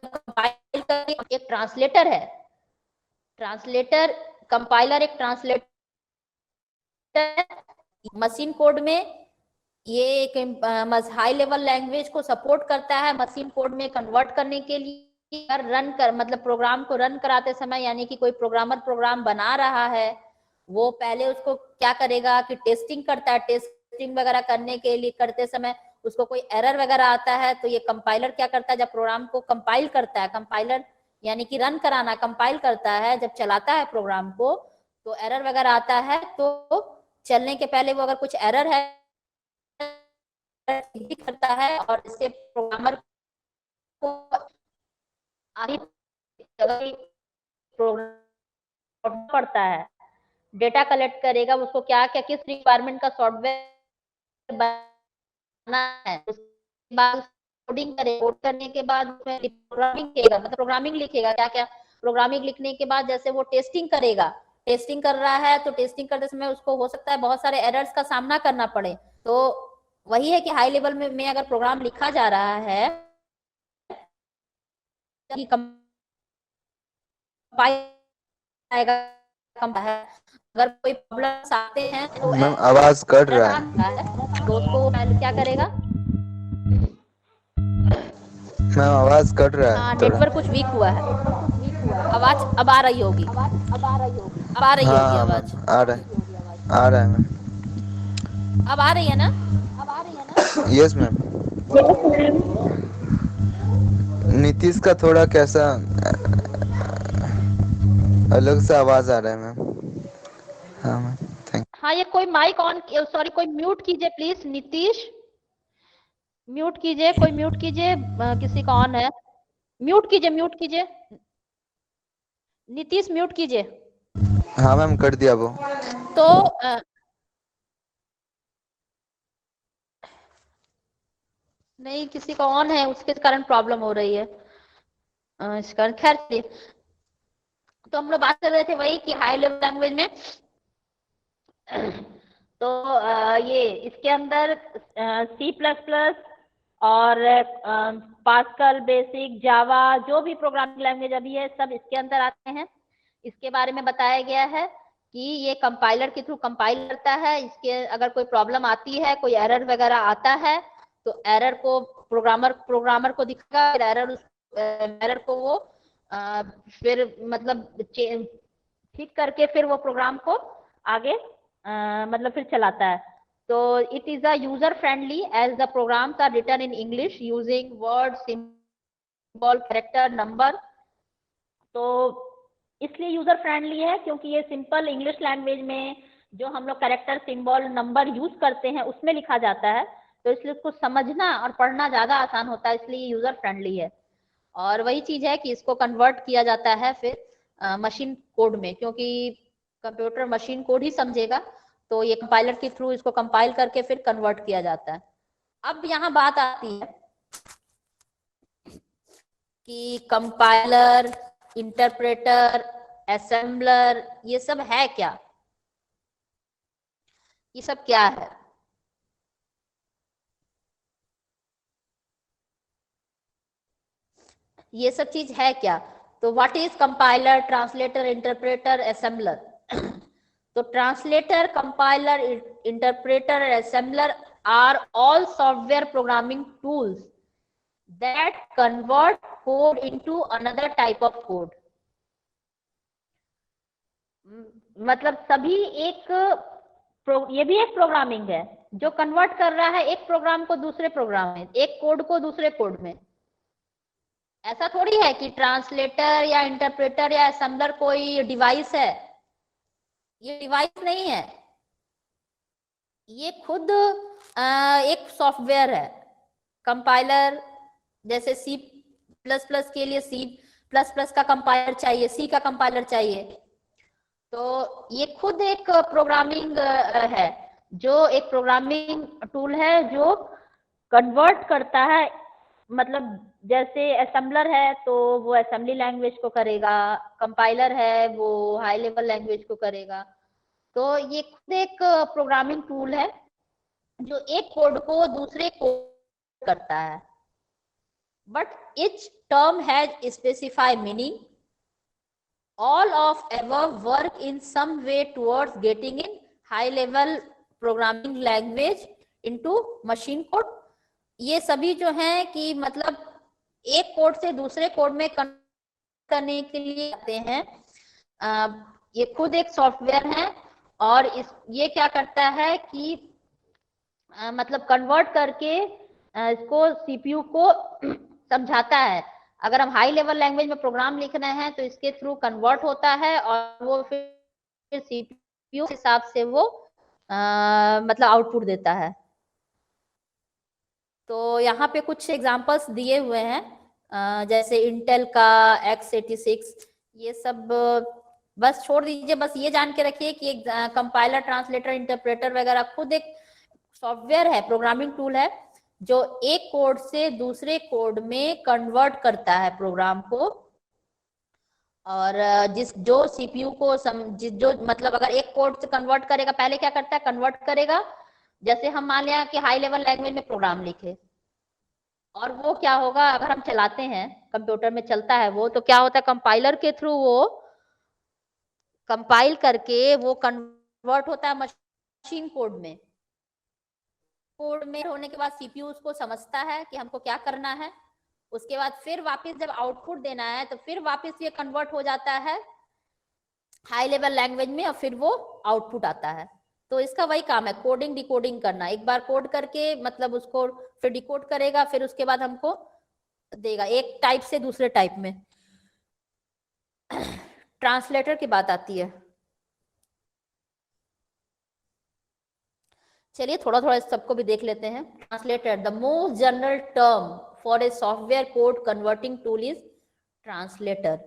कंपाइल करके एक translator है, compiler एक translator machine code में, ये एक हाई लेवल लैंग्वेज को सपोर्ट करता है मशीन कोड में कन्वर्ट करने के लिए। रन कर मतलब प्रोग्राम को रन कराते समय, यानी कि कोई प्रोग्रामर प्रोग्राम बना रहा है, वो पहले उसको क्या करेगा कि टेस्टिंग करता है। टेस्टिंग वगैरह करने के लिए करते समय उसको कोई एरर वगैरह आता है तो ये कंपाइलर क्या करता है, जब प्रोग्राम को कंपाइल करता है, कंपाइलर यानी कि रन कराना, कंपाइल करता है, जब चलाता है प्रोग्राम को तो एरर वगैरह आता है, तो चलने के पहले वो अगर कुछ एरर है करता है और इससे प्रोग्रामर को आगे प्रोग्राम पड़ता है, डेटा कलेक्ट करेगा, उसको क्या क्या किस रिक्वायरमेंट का सॉफ्टवेयर बनाना है, उसके बाद कोडिंग करेगा, कोड करने के बाद उसमें प्रोग्रामिंग लिखेगा, मतलब प्रोग्रामिंग लिखेगा क्या क्या, प्रोग्रामिंग लिखने के बाद जैसे वो टेस्टिंग करेगा, टेस्टिंग कर रहा है तो टेस्टिंग करते समय उसको हो सकता है बहुत सारे एरर्स का सामना करना पड़े। तो वही है कि हाई लेवल में अगर प्रोग्राम लिखा जा रहा है कि अगर कोई प्रॉब्लम्स आते हैं तो मैम आवाज कट रहा है। तो उसको क्या करेगा, मैम आवाज कट रहा है हाँ थोड़ा। नेटवर्क कुछ वीक हुआ है, आवाज अब आ रही होगी, अब आ रही होगी हाँ आवाज, मैम आ रहा है मैम। अब आ रही है ना। Yes ma'am. Yes, ma'am. Nitish का थोड़ा कैसा अलग सा आवाज आ रहा है मैम। हाँ मैम थैंक। हाँ ये कोई माइक ऑन, सॉरी कोई म्यूट कीजिए प्लीज, नीतीश म्यूट कीजिए, कोई म्यूट कीजिए, किसी का ऑन है, म्यूट कीजिए, म्यूट कीजिए, नीतीश म्यूट कीजिए। हाँ मैम कर दिया वो। तो नहीं किसी का ऑन है उसके कारण प्रॉब्लम हो रही है, इस कारण खैर चलिए। तो हम लोग बात कर रहे थे वही कि हाई लेवल लैंग्वेज में तो ये इसके अंदर सी प्लस प्लस और पास्कल, बेसिक, जावा, जो भी प्रोग्रामिंग लैंग्वेज अभी है सब इसके अंदर आते हैं। इसके बारे में बताया गया है कि ये कंपाइलर के थ्रू कंपाइल करता है, इसके अगर कोई प्रॉब्लम आती है, कोई एरर वगैरह आता है तो एरर को प्रोग्रामर को दिखेगा, फिर एरर को वो फिर मतलब ठीक करके फिर वो प्रोग्राम को आगे मतलब फिर चलाता है। तो it is a user friendly as the programs are written in English using word, symbol, character, number. तो इसलिए यूजर फ्रेंडली है क्योंकि ये सिंपल इंग्लिश लैंग्वेज में जो हम लोग कैरेक्टर, सिंबल, नंबर यूज करते हैं उसमें लिखा जाता है, तो इसलिए उसको समझना और पढ़ना ज्यादा आसान होता है, इसलिए यूजर फ्रेंडली है। और वही चीज है कि इसको कन्वर्ट किया जाता है फिर मशीन कोड में, क्योंकि कंप्यूटर मशीन कोड ही समझेगा, तो ये कंपाइलर के थ्रू इसको कंपाइल करके फिर कन्वर्ट किया जाता है। अब यहाँ बात आती है कि कंपाइलर, इंटरप्रेटर, असेंबलर ये सब है क्या, ये सब क्या है। ये सब चीज है क्या, तो what is compiler, translator, interpreter, assembler. तो translator, compiler, interpreter, assembler are all software programming tools that convert code into another type of code। मतलब सभी एक ये भी एक प्रोग्रामिंग है जो कन्वर्ट कर रहा है एक प्रोग्राम को दूसरे प्रोग्राम में, एक कोड को दूसरे कोड में। ऐसा थोड़ी है कि ट्रांसलेटर या इंटरप्रेटर या असेंबलर कोई डिवाइस है, ये डिवाइस नहीं है, ये खुद एक सॉफ्टवेयर है। कंपाइलर जैसे सी प्लस प्लस के लिए सी प्लस प्लस का कंपाइलर चाहिए, सी का कंपाइलर चाहिए, तो ये खुद एक प्रोग्रामिंग है, जो एक प्रोग्रामिंग टूल है जो कन्वर्ट करता है। मतलब जैसे असेंबलर है तो वो असेंबली लैंग्वेज को करेगा, कंपाइलर है वो हाई लेवल लैंग्वेज को करेगा। तो ये खुद एक प्रोग्रामिंग टूल है जो एक कोड को दूसरे कोड करता है। But each term has specified meaning. All of above work in some way towards getting in high level programming language into machine code। ये सभी जो हैं कि मतलब एक कोड से दूसरे कोड में कन्वर्ट करने के लिए आते हैं। ये खुद एक सॉफ्टवेयर है और ये क्या करता है कि मतलब कन्वर्ट करके इसको सीपीयू को समझाता है। अगर हम हाई लेवल लैंग्वेज में प्रोग्राम लिख रहे हैं तो इसके थ्रू कन्वर्ट होता है और वो फिर सीपीयू के हिसाब से वो मतलब आउटपुट देता है। तो यहाँ पे कुछ एग्जांपल्स दिए हुए हैं, जैसे इंटेल का x86, ये सब बस छोड़ दीजिए, बस ये जान के रखिए कि एक कंपाइलर, ट्रांसलेटर, इंटरप्रेटर वगैरह खुद एक सॉफ्टवेयर है, प्रोग्रामिंग टूल है जो एक कोड से दूसरे कोड में कन्वर्ट करता है प्रोग्राम को। और जो सीपीयू को जो मतलब अगर एक कोड से कन्वर्ट करेगा, पहले क्या करता है, कन्वर्ट करेगा। जैसे हम मान लिया कि हाई लेवल लैंग्वेज में प्रोग्राम लिखे, और वो क्या होगा, अगर हम चलाते हैं, कंप्यूटर में चलता है वो, तो क्या होता है, कंपाइलर के थ्रू वो कंपाइल करके वो कन्वर्ट होता है मशीन कोड में। कोड में होने के बाद सीपीयू उसको समझता है कि हमको क्या करना है। उसके बाद फिर वापस जब आउटपुट देना है तो फिर वापस ये कन्वर्ट हो जाता है हाई लेवल लैंग्वेज में और फिर वो आउटपुट आता है। तो इसका वही काम है, कोडिंग डिकोडिंग करना। एक बार कोड करके मतलब उसको फिर डिकोड करेगा, फिर उसके बाद हमको देगा एक टाइप से दूसरे टाइप में। ट्रांसलेटर की बात आती है। चलिए थोड़ा थोड़ा इस सबको भी देख लेते हैं। Translator, the most general term for a software code converting tool is translator.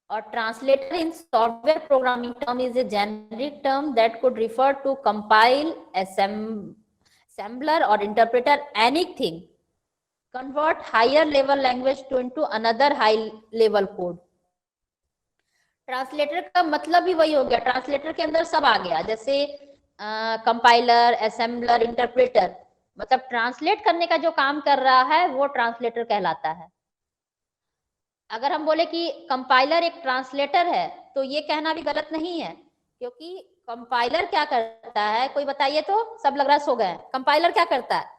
और translator in software programming term is a generic term that could refer to compile, assembler or interpreter anything convert higher level language to into another high level code। Translator का मतलब भी वही हो गया, translator के अंदर सब आ गया, जैसे कंपाइलर, असेंबलर, इंटरप्रेटर, मतलब ट्रांसलेट करने का जो काम कर रहा है वो ट्रांसलेटर कहलाता है। अगर हम बोले कि कंपाइलर एक ट्रांसलेटर है तो ये कहना भी गलत नहीं है, क्योंकि कंपाइलर क्या करता है, कोई बताइए तो, सब लग रहा है सो गए। कंपाइलर क्या करता है?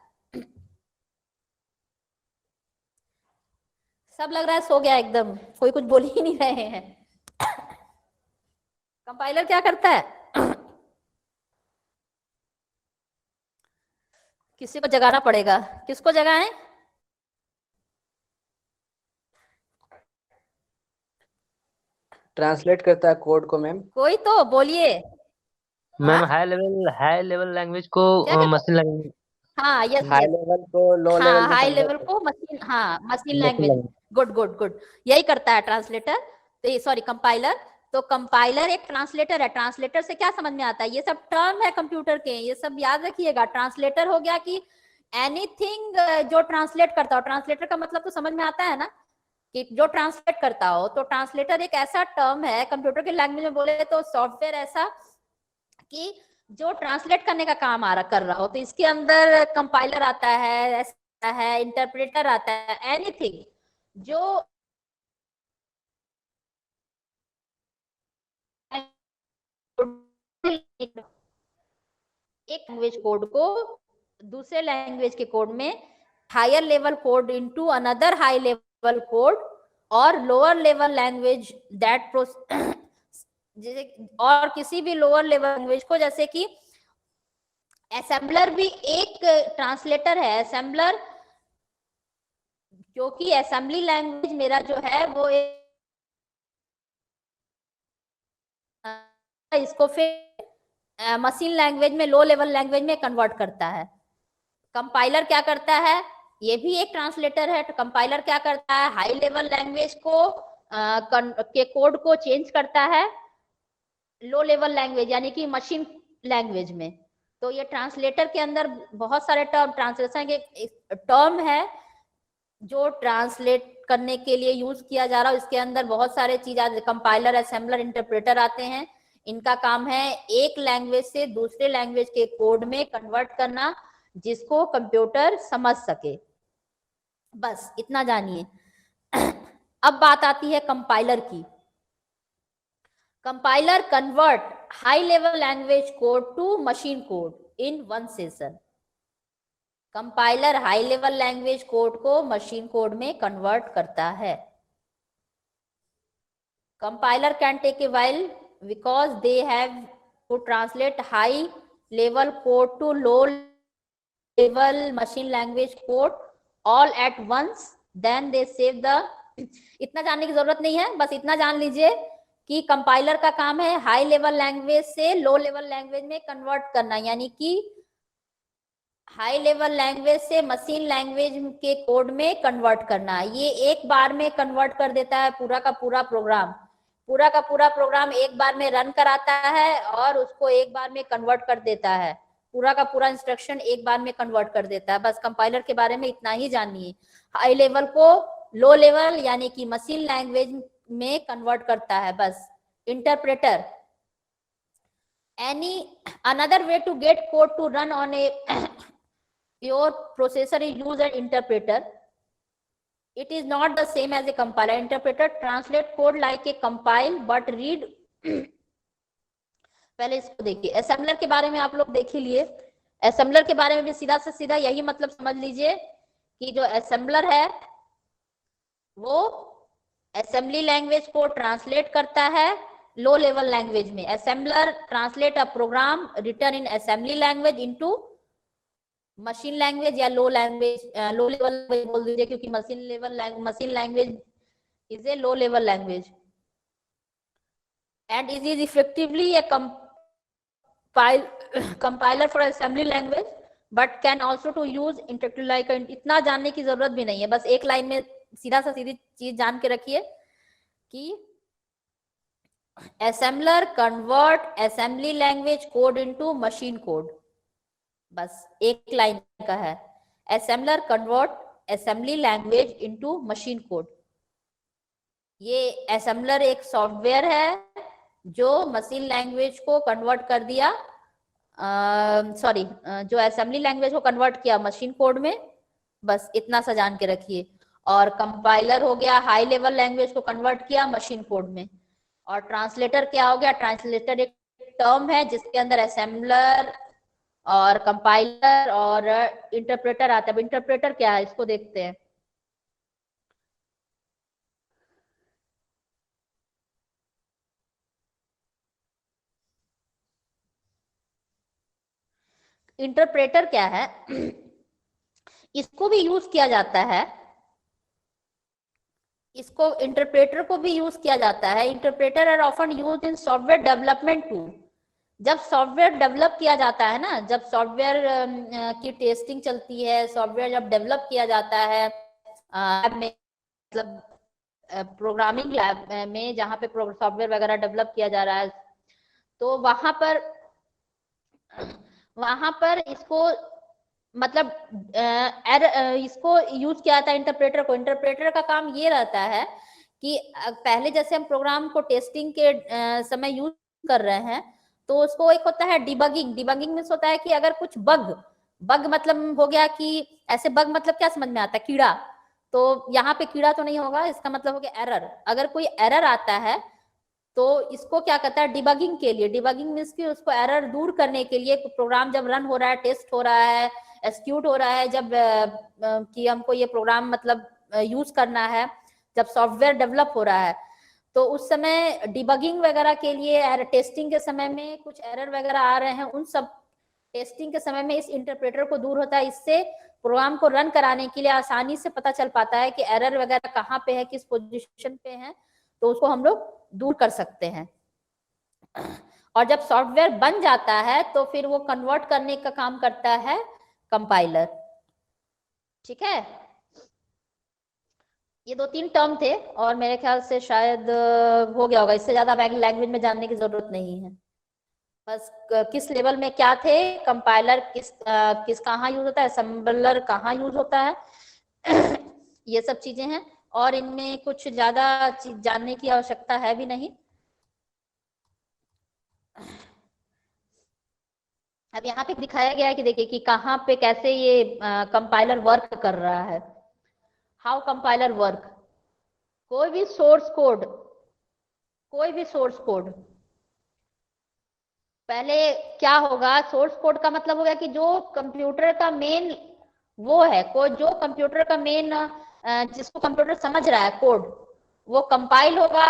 सब लग रहा है सो गया एकदम, कोई कुछ बोल ही नहीं रहे हैं। कंपाइलर क्या करता है? किसी को जगाना पड़ेगा, किसको जगाएं? ट्रांसलेट करता है कोड को मैम। कोई तो बोलिए। मैम हाँ हाई लेवल लैंग्वेज को क्या कहते मशीन हैं? लैंग्वेज हाँ यस हाई यस, लेवल को लो लेवल हाँ में हाई कन्वर्ट लेवल करता को मशीन, हाँ मशीन है machine language. Language. Good good good, यही करता है ट्रांसलेटर। तो सॉरी कंपाइलर। तो कंपाइलर एक ट्रांसलेटर है। ट्रांसलेटर से क्या समझ में आता है, ये सब टर्म है कंप्यूटर के, ये सब याद रखिएगा। ट्रांसलेटर हो गया कि एनीथिंग जो ट्रांसलेट करता हो। ट्रांसलेटर का मतलब तो समझ में आता है ना, कि जो ट्रांसलेट करता हो। तो ट्रांसलेटर एक ऐसा टर्म है कंप्यूटर के लैंग्वेज में बोले तो सॉफ्टवेयर ऐसा कि जो ट्रांसलेट करने का काम कर रहा हो। तो इसके अंदर कंपाइलर आता है, इंटरप्रेटर आता है, एनीथिंग जो एक लैंग्वेज कोड को दूसरे लैंग्वेज के कोड में higher level code into another high level code और लोअर लेवल लैंग्वेज दैट और किसी भी लोअर लेवल लैंग्वेज को, जैसे कि असेंबलर भी एक ट्रांसलेटर है। असेंबलर, क्योंकि असेंबली लैंग्वेज मेरा जो है वो इसको फिर मशीन लैंग्वेज में, लो लेवल लैंग्वेज में कन्वर्ट करता है। कंपाइलर क्या करता है, ये भी एक ट्रांसलेटर है। तो कंपाइलर क्या करता है, हाई लेवल लैंग्वेज को के कोड को चेंज करता है लो लेवल लैंग्वेज यानी कि मशीन लैंग्वेज में। तो ये ट्रांसलेटर के अंदर बहुत सारे टर्म, ट्रांसलेशन के टर्म है जो ट्रांसलेट करने के लिए यूज किया जा रहा है। इसके अंदर बहुत सारे चीज आते, कंपाइलर, असेंबलर, इंटरप्रेटर आते हैं। इनका काम है एक लैंग्वेज से दूसरे लैंग्वेज के कोड में कन्वर्ट करना, जिसको कंप्यूटर समझ सके। बस इतना जानिए। अब बात आती है कंपाइलर की। Compiler convert high level language code to machine code in one session. Compiler high level language code को मशीन कोड में कन्वर्ट करता है. Compiler can take a while because they have to translate high level code to low level machine language code all at once, then they save the. इतना जानने की जरूरत नहीं है, बस इतना जान लीजिए कि कंपाइलर का काम है हाई लेवल लैंग्वेज से लो लेवल लैंग्वेज में कन्वर्ट करना, यानी कि हाई लेवल लैंग्वेज से मशीन लैंग्वेज के कोड में कन्वर्ट करना. ये एक बार में कन्वर्ट कर देता है पूरा का पूरा प्रोग्राम. पूरा का पूरा प्रोग्राम एक बार में रन कराता है और उसको एक बार में कन्वर्ट कर देता है. पूरा का पूरा इंस्ट्रक्शन एक बार में कन्वर्ट कर देता है. बस कंपाइलर के बारे में इतना ही जानिए. हाई लेवल को लो लेवल यानी कि मशीन लैंग्वेज में कन्वर्ट करता है. बस. Interpreter, any another way to get code to run on a your processor is use an interpreter. It is not the same as a compiler. Interpreter translate code like a compile but read. पहले इसको देखिए. Assembler के बारे में आप लोग देख ही लिए. असेंबलर के बारे में भी सीधा से सीधा यही मतलब समझ लीजिए कि जो असेंबलर है वो असेंबली लैंग्वेज को ट्रांसलेट करता है लो लेवल लैंग्वेज में. Assembler translate a program written in assembly language into machine language या लो लैंग्वेज, लो लेवल बोल दीजिए क्योंकि machine language is a low level language and it is effectively a compiler for assembly language but can also to use interpreter like. इतना जानने की जरूरत भी नहीं है, बस एक लाइन में सीधा सा सीधी चीज जान के रखिए कि assembler convert assembly language code into machine code. बस एक लाइन का है. assembler convert assembly language into machine code. ये assembler एक सॉफ्टवेयर है जो मशीन लैंग्वेज को कन्वर्ट कर दिया, जो असेंबली लैंग्वेज को कन्वर्ट किया मशीन कोड में. बस इतना सा जान के रखिए. और कंपाइलर हो गया हाई लेवल लैंग्वेज को कन्वर्ट किया मशीन कोड में. और ट्रांसलेटर क्या हो गया? ट्रांसलेटर एक टर्म है जिसके अंदर असेंबलर और कंपाइलर और इंटरप्रेटर आता है. अब इंटरप्रेटर क्या है इसको देखते हैं. इंटरप्रेटर क्या है? इसको भी यूज किया जाता है, इसको इंटरप्रेटर को भी यूज किया जाता है. Interpreter are often used in software development too. जब सॉफ्टवेयर डेवलप किया जाता है ना, जब सॉफ्टवेयर की टेस्टिंग चलती है, सॉफ्टवेयर जब डेवलप किया जाता है में, मतलब प्रोग्रामिंग लैब में जहाँ पे सॉफ्टवेयर वगैरह डेवलप किया जा रहा है, तो वहां पर इसको मतलब इसको यूज किया जाता है इंटरप्रेटर को. इंटरप्रेटर का काम ये रहता है कि पहले जैसे हम प्रोग्राम को टेस्टिंग के समय यूज कर रहे हैं तो उसको एक होता है डिबगिंग. डिबगिंग में होता है कि अगर कुछ बग मतलब हो गया कि ऐसे बग मतलब क्या समझ में आता है? कीड़ा. तो यहाँ पे कीड़ा तो नहीं होगा, इसका मतलब हो गया एरर. अगर कोई एरर आता है तो इसको क्या कहता है? डिबगिंग के लिए. डिबगिंग मींस कि उसको एरर दूर करने के लिए प्रोग्राम जब रन हो रहा है, टेस्ट हो रहा है, एक्सिक्यूट हो रहा है, जब कि हमको ये प्रोग्राम मतलब यूज करना है, जब सॉफ्टवेयर डेवलप हो रहा है, तो उस समय डिबगिंग वगैरह के लिए टेस्टिंग के समय में कुछ एरर वगैरह आ रहे हैं, उन सब टेस्टिंग के समय में इस इंटरप्रेटर को दूर होता है. इससे प्रोग्राम को रन कराने के लिए आसानी से पता चल पाता है कि एरर वगैरह कहाँ पे है, किस पोजीशन पे है, तो उसको हम लोग दूर कर सकते हैं. और जब सॉफ्टवेयर बन जाता है तो फिर वो कन्वर्ट करने का काम करता है कंपाइलर. ठीक है, ये 2-3 टर्म थे और मेरे ख्याल से शायद हो गया होगा. इससे ज्यादा लैंग्वेज में जानने की जरूरत नहीं है. बस किस लेवल में क्या थे, कंपाइलर किस कहाँ यूज होता है, असेंबलर कहाँ यूज होता है, ये सब चीजें हैं. और इनमें कुछ ज्यादा चीज जानने की आवश्यकता है भी नहीं. अब यहाँ पे दिखाया गया है कि देखिए कि कहाँ पे कैसे ये कंपाइलर वर्क कर रहा है. How compiler work. कोई भी सोर्स कोड पहले क्या होगा? सोर्स कोड का मतलब होगा कि जो कंप्यूटर का मेन वो है कोड जो कंप्यूटर का मेन, जिसको कंप्यूटर समझ रहा है कोड, वो कंपाइल होगा।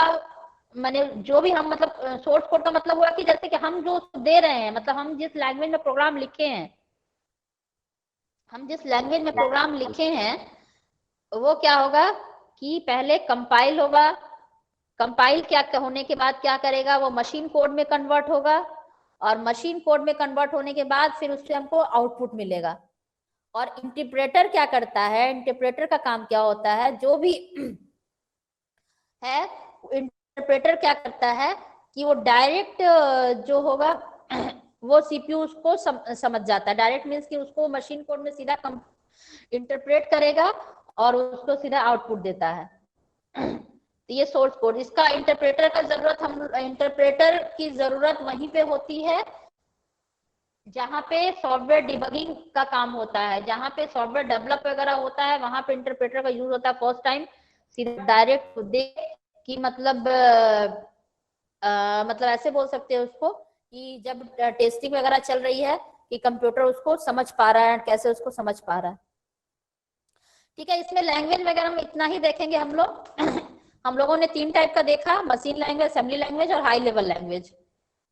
माने जो भी हम मतलब सोर्स कोड का मतलब हुआ कि जैसे कि हम जो दे रहे हैं, मतलब हम जिस लैंग्वेज में प्रोग्राम लिखे हैं, वो क्या होगा कि पहले कंपाइल होगा। कंपाइल क्या होने के बाद क्या करेगा, वो मशीन कोड में कन्वर्ट होगा, और मशीन कोड में कन्वर्ट होने के बाद फिर उससे हमको आउटपुट मिलेगा। और इंटरप्रेटर क्या करता है, इंटरप्रेटर का काम क्या होता है, जो भी है इंटरप्रेटर क्या करता है कि वो डायरेक्ट जो होगा वो सीपीयू उसको समझ जाता है। डायरेक्ट मीन्स कि उसको मशीन कोड में सीधा इंटरप्रेट करेगा और उसको सीधा आउटपुट देता है। तो ये सोर्स कोड, इसका इंटरप्रेटर की जरूरत वहीं पे होती है जहां पे सॉफ्टवेयर डिबगिंग का काम होता है, जहां पे सॉफ्टवेयर डेवलप वगैरह होता है, वहां पे इंटरप्रेटर का यूज होता है फर्स्ट टाइम। सीधा डायरेक्ट देख कि मतलब मतलब ऐसे बोल सकते हैं उसको कि जब टेस्टिंग वगैरह चल रही है कि कंप्यूटर उसको समझ पा रहा है, कैसे उसको समझ पा रहा है। ठीक है, इसमें लैंग्वेज वगैरह में इतना ही देखेंगे हम लोग। हम लोगों ने 3 टाइप का देखा, मशीन लैंग्वेज, असेंबली लैंग्वेज और हाई लेवल लैंग्वेज।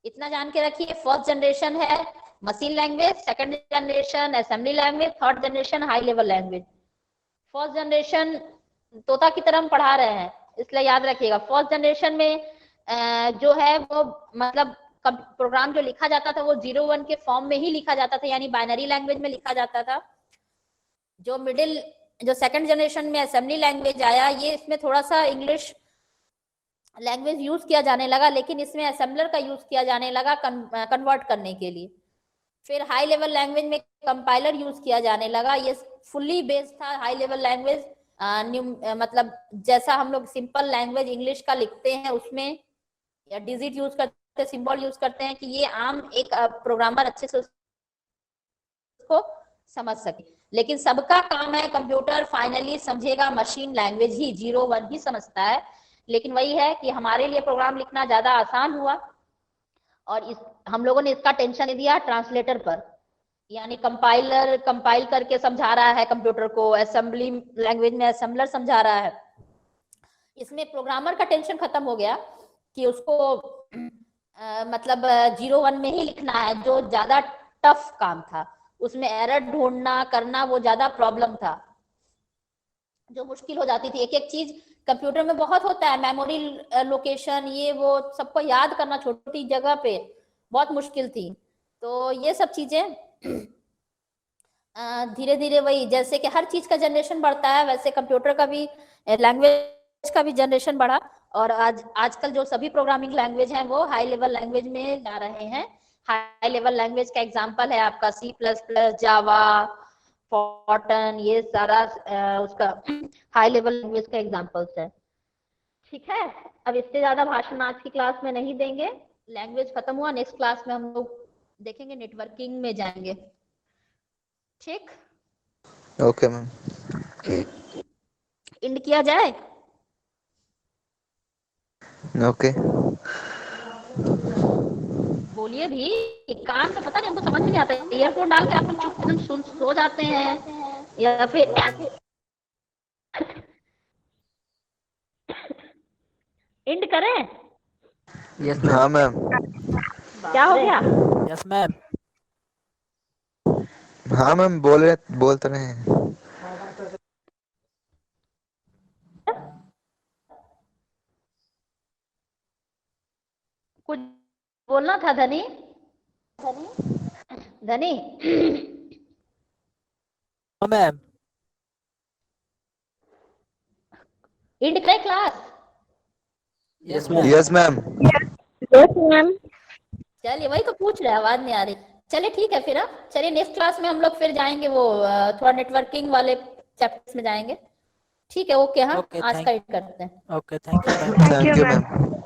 इतना जान के रखिए, फर्स्ट जनरेशन है machine language, second generation assembly language, third generation high level language. First generation तोता की तरह हम पढ़ा रहे हैं, इसलिए याद रखिएगा। फर्स्ट जनरेशन में जो है वो मतलब प्रोग्राम जो लिखा जाता था वो 0-1 के फॉर्म में ही लिखा जाता था, यानी बाइनरी लैंग्वेज में लिखा जाता था। जो सेकंड जनरेशन में असेंबली लैंग्वेज आया, ये इसमें थोड़ा सा इंग्लिश लैंग्वेज यूज किया जाने लगा, लेकिन इसमें असेंबलर का यूज किया जाने लगा कन्वर्ट करने के लिए। फिर हाई लेवल लैंग्वेज में कंपाइलर यूज किया जाने लगा। ये फुल्ली बेस्ड था हाई लेवल लैंग्वेज, मतलब जैसा हम लोग सिंपल लैंग्वेज इंग्लिश का लिखते हैं उसमें, या डिजिट यूज करते हैं, सिंबल यूज करते हैं, कि ये आम एक प्रोग्रामर अच्छे से उसको समझ सके। लेकिन सबका काम है, कंप्यूटर फाइनली समझेगा मशीन लैंग्वेज ही, 0-1 ही समझता है। लेकिन वही है कि हमारे लिए प्रोग्राम लिखना ज्यादा आसान हुआ, और हम लोगों ने इसका टेंशन नहीं दिया ट्रांसलेटर पर, यानी कंपाइल करके समझा रहा है कंप्यूटर को, असेंबली लैंग्वेज में असेंबलर समझा रहा है। इसमें प्रोग्रामर का टेंशन खत्म हो गया कि उसको मतलब 0-1 में ही लिखना है, जो ज्यादा टफ काम था। उसमें एरर ढूंढना करना वो ज्यादा प्रॉब्लम था, जो मुश्किल हो जाती थी। एक एक चीज कंप्यूटर में बहुत होता है, मेमोरी लोकेशन, ये वो सबको याद करना छोटी जगह पे बहुत मुश्किल थी। तो ये सब चीजें धीरे धीरे, वही जैसे कि हर चीज का जनरेशन बढ़ता है, वैसे कंप्यूटर का भी, लैंग्वेज का भी जनरेशन बढ़ा। और आजकल जो सभी प्रोग्रामिंग लैंग्वेज हैं वो हाई लेवल लैंग्वेज में जा रहे हैं। हाई लेवल लैंग्वेज का एग्जांपल है आपका C++, जावा, फॉर्टन, ये सारा उसका हाई लेवल लैंग्वेज का एग्जांपल्स है। ठीक है, अब इससे ज्यादा भाषण आज की क्लास में नहीं देंगे, लैंग्वेज खत्म हुआ। नेक्स्ट क्लास में हम लोग देखेंगे, नेटवर्किंग में जाएंगे। ठीक, ओके मैम। इंड किया जाए। ओके। बोलिए भी, कान में पता नहीं, हमको समझ नहीं आता, ईयरफोन डाल के आप लोग चुप एकदम सुन सो जाते हैं, या फिर इंड करें? यस हाँ मैम। क्या हो गया? Yes ma'am. हाँ मैम, बोल तो रहे हैं। कुछ बोलना था धनी? धनी मैम। इंड करें class? Yes ma'am. Yes ma'am. Yes ma'am. चलिए, वही तो पूछ रहे, आवाज नहीं आ रही। चलिए ठीक है फिर। चलिए नेक्स्ट क्लास में हम लोग फिर जाएंगे, वो थोड़ा नेटवर्किंग वाले चैप्टर्स में जाएंगे। ठीक है, ओके, हाँ ओके, आज का एंड करते हैं। Okay, thank you ma'am. Thank thank you you ma'am. Ma'am.